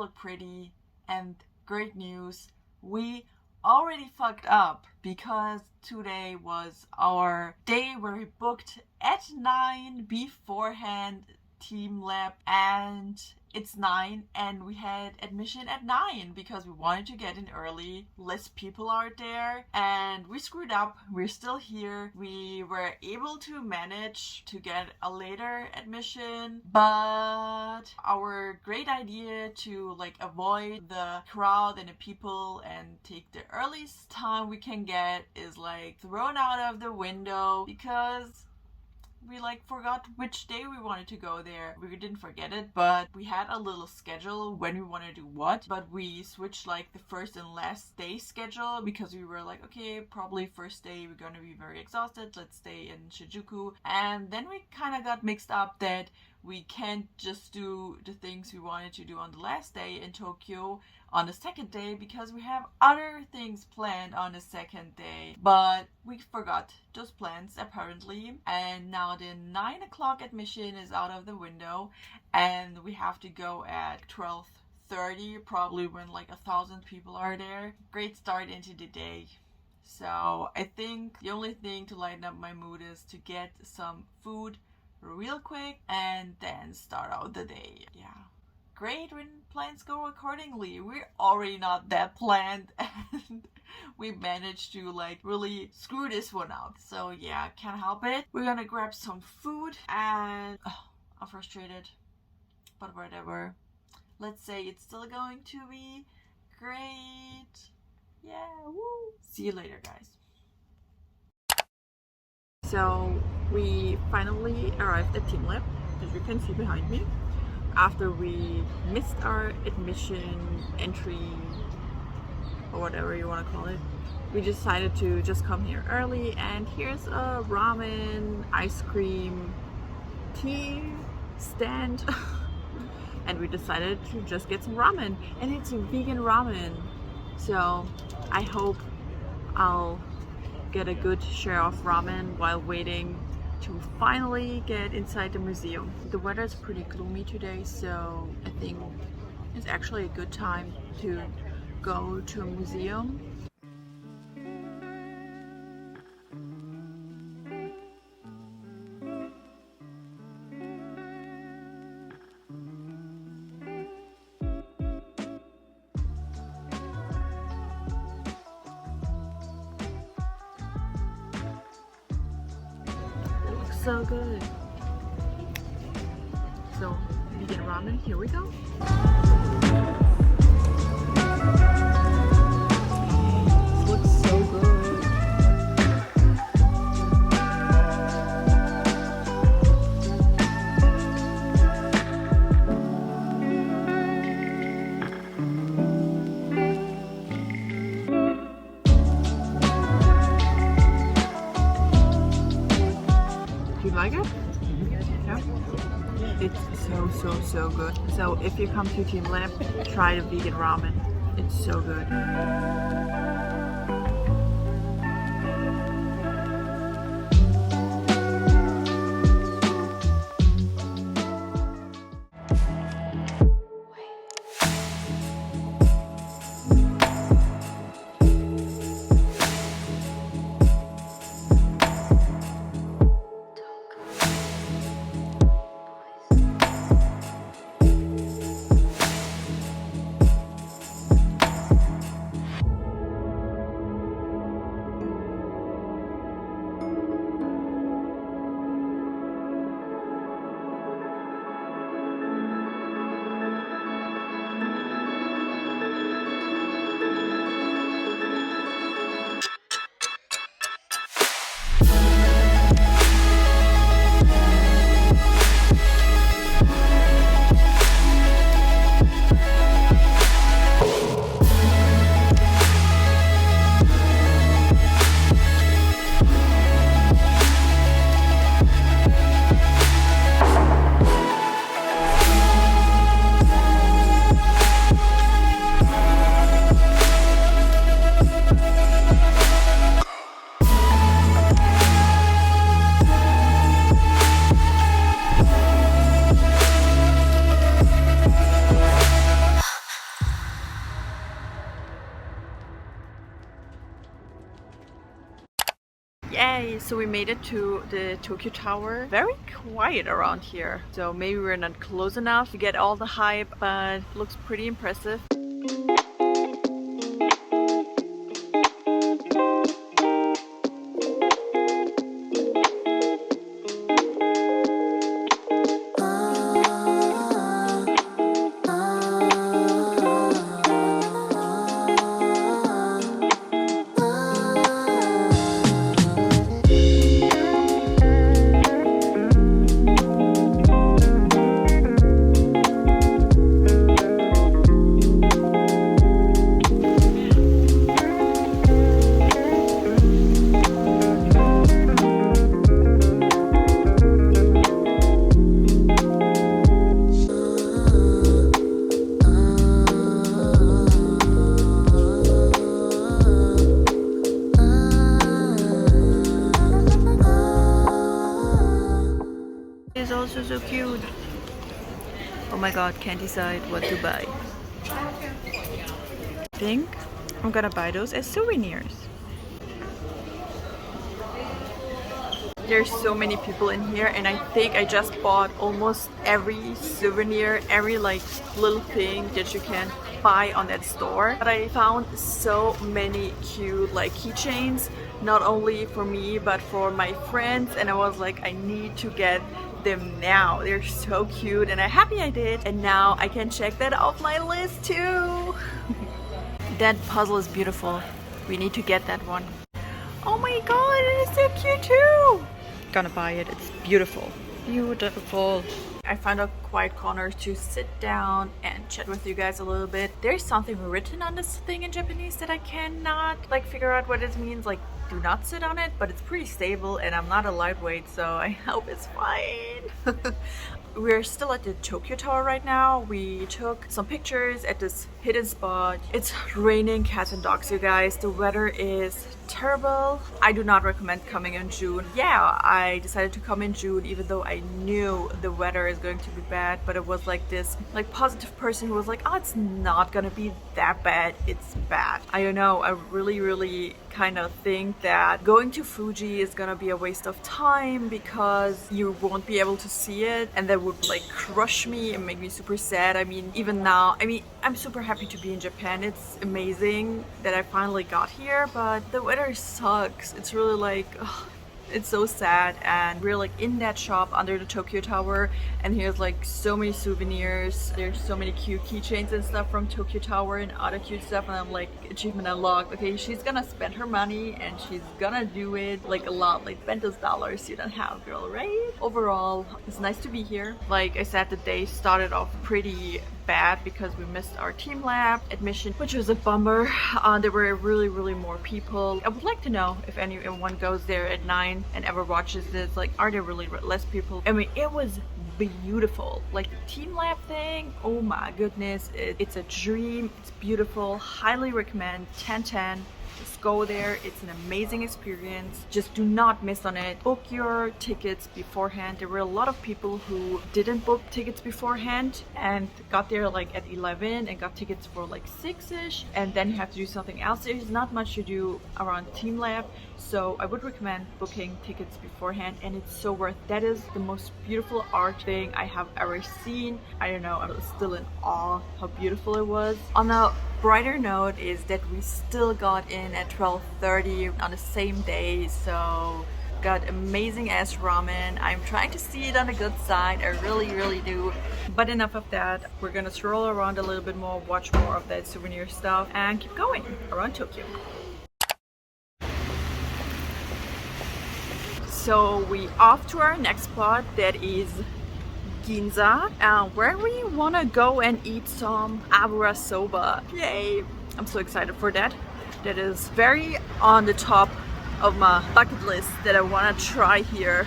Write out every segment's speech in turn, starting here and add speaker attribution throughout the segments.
Speaker 1: look pretty, and great news, we already fucked up because today was our day where we booked at 9 beforehand Teamlab, and it's 9 and we had admission at 9 because we wanted to get in early. Less people are there and we screwed up. We're still here. We were able to manage to get a later admission, but our great idea to avoid the crowd and the people and take the earliest time we can get is thrown out of the window because we forgot which day we wanted to go there. We didn't forget it, but we had a little schedule when we want to do what, but we switched the first and last day schedule because we were okay, probably first day we're gonna be very exhausted, let's stay in Shinjuku. And then we kind of got mixed up that we can't just do the things we wanted to do on the last day in Tokyo on the second day because we have other things planned on the second day. But we forgot those plans apparently, and now the 9 o'clock admission is out of the window and we have to go at 12:30, probably when 1,000 people are there. Great start into the day. So I think the only thing to lighten up my mood is to get some food real quick and then start out the day. Yeah, great when plans go accordingly. We're already not that planned and we managed to really screw this one up. So yeah, can't help it. We're gonna grab some food and I'm frustrated, but whatever. Let's say it's still going to be great. Yeah, woo. See you later, guys. So we finally arrived at Teamlab, as you can see behind me, after we missed our admission entry, or whatever you want to call it. We decided to just come here early, and here's a ramen, ice cream, tea stand, and we decided to just get some ramen, and it's a vegan ramen. So I hope I'll get a good share of ramen while waiting to finally get inside the museum. The weather is pretty gloomy today, so I think it's actually a good time to go to a museum. So good. So vegan ramen, here we go. This looks so good. Do you like it? Yeah. It's so good. So if you come to Teamlab, try the vegan ramen. It's so good. Hi! So we made it to the Tokyo Tower. Very quiet around here. So maybe we're not close enough to get all the hype, but looks pretty impressive. It's also so cute. Oh my god, can't decide what to buy. I think I'm gonna buy those as souvenirs. There's so many people in here and I think I just bought almost every souvenir, every like little thing that you can buy on that store. But I found so many cute like keychains, not only for me but for my friends, and I was like, I need to get them now. They're so cute and I'm happy I did, and now I can check that off my list too. That puzzle is beautiful. We need to get that one. Oh my god, it is so cute too! Gonna buy it, it's beautiful. Beautiful. I found a quiet corner to sit down and chat with you guys a little bit. There's something written on this thing in Japanese that I cannot like figure out what it means. Like, do not sit on it, but it's pretty stable and I'm not a lightweight, so I hope it's fine. We're still at the Tokyo Tower right now. We took some pictures at this hidden spot. It's raining cats and dogs, you guys. The weather is terrible. I do not recommend coming in June. Yeah, I decided to come in June even though I knew the weather is going to be bad, but it was like this like positive person who was like, oh, it's not gonna be that bad, it's bad. I don't know, I really kind of think that going to Fuji is gonna be a waste of time because you won't be able to see it, and that would like crush me and make me super sad. I mean, even now, I mean, I'm super happy to be in Japan. It's amazing that I finally got here, but the weather sucks. It's really like, ugh, it's so sad. And we're like in that shop under the Tokyo Tower, and here's like so many souvenirs. There's so many cute keychains and stuff from Tokyo Tower and other cute stuff, and I'm like, achievement unlocked. Okay, she's gonna spend her money and she's gonna do it like a lot, like spend those dollars you don't have, girl, right? Overall, it's nice to be here. Like I said, the day started off pretty bad because we missed our Teamlab admission, which was a bummer. There were really more people. I would like to know if anyone goes there at 9 and ever watches this, like, are there really less people? I mean, it was beautiful. Like the Teamlab thing, oh my goodness, it's a dream. It's beautiful. Highly recommend. 10/10. Just go there. It's an amazing experience. Just do not miss on it. Book your tickets beforehand. There were a lot of people who didn't book tickets beforehand and got there like at 11 and got tickets for like 6ish, and then you have to do something else. There's not much to do around Teamlab, so I would recommend booking tickets beforehand, and it's so worth. That is the most beautiful art thing I have ever seen. I don't know, I was still in awe how beautiful it was. On a brighter note is that we still got in at 12:30 on the same day, so got amazing ass ramen. I'm trying to see it on the good side, I really do. But enough of that, we're gonna stroll around a little bit more, watch more of that souvenir stuff, and keep going around Tokyo. So we off to our next spot, that is Ginza, where we want to go and eat some Abura Soba. Yay! I'm so excited for that. That is very on the top of my bucket list that I want to try here.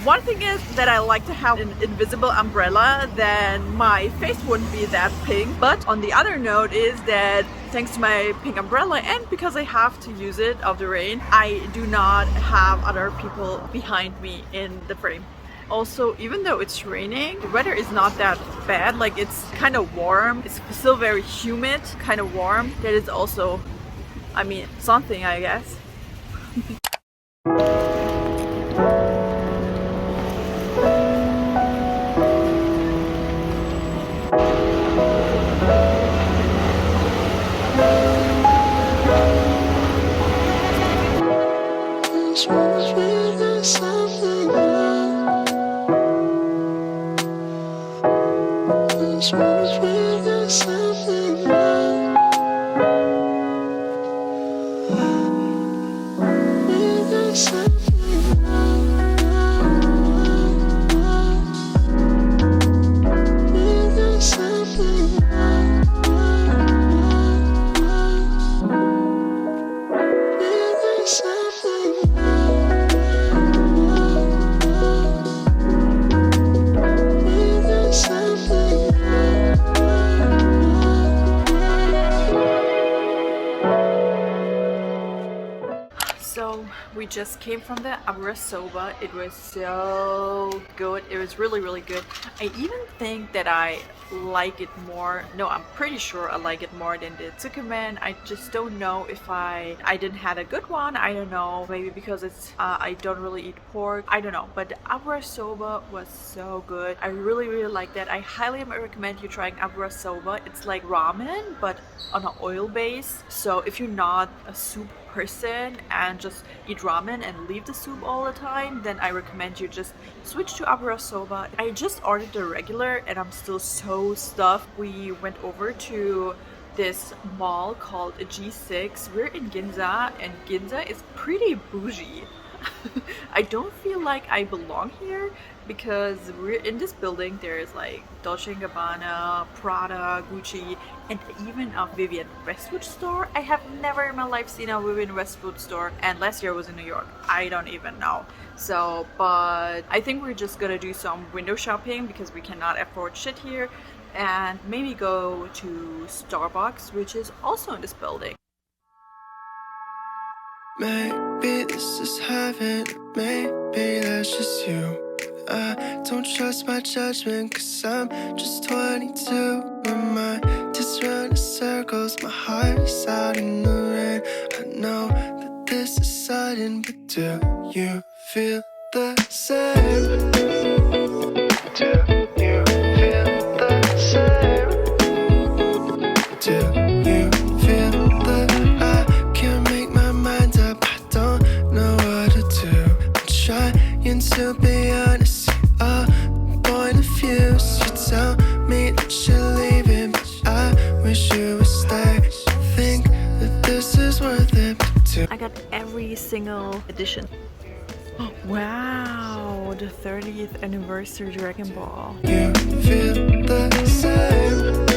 Speaker 1: One thing is that I like to have an invisible umbrella, then my face wouldn't be that pink. But on the other note is that thanks to my pink umbrella, and because I have to use it of the rain, I do not have other people behind me in the frame. Also, even though it's raining, the weather is not that bad. Like, it's kind of warm. It's still very humid, kind of warm. That is also, I mean, something, I guess. we just came from the Abura Soba. It was so good. It was really, really good. I even think that I like it more. No, I'm pretty sure I like it more than the tsukemen. I just don't know if I didn't had a good one. I don't know. Maybe because it's I don't really eat pork. I don't know. But the Abura Soba was so good. I really, really like that. I highly recommend you trying Abura Soba. It's like ramen, but on an oil base. So if you're not a soup person and just eat ramen and leave the soup all the time, then I recommend you just switch to Abura Soba. I just ordered the regular and I'm still so stuffed. We went over to this mall called G6. We're in Ginza and Ginza is pretty bougie. I don't feel like I belong here because we're in this building. There's like Dolce & Gabbana, Prada, Gucci, and even a Vivienne Westwood store. I have never in my life seen a Vivienne Westwood store, and last year I was in New York. I don't even know. So, but I think we're just gonna do some window shopping because we cannot afford shit here, and maybe go to Starbucks, which is also in this building.
Speaker 2: Maybe this is heaven, maybe that's just you. I don't trust my judgment, cause I'm just 22. My mind just running circles, my heart is out in the rain. I know that this is sudden, but do you feel the same? Do you feel the same? Do you feel the I can't make my mind up, I don't know what to do. I'm trying to be honest, a point of view. So you tell me that you're leaving, but I wish you would stay. I think that this is worth it, but do
Speaker 1: I got every single edition. Wow, the 30th anniversary Dragon Ball.
Speaker 2: you feel the same?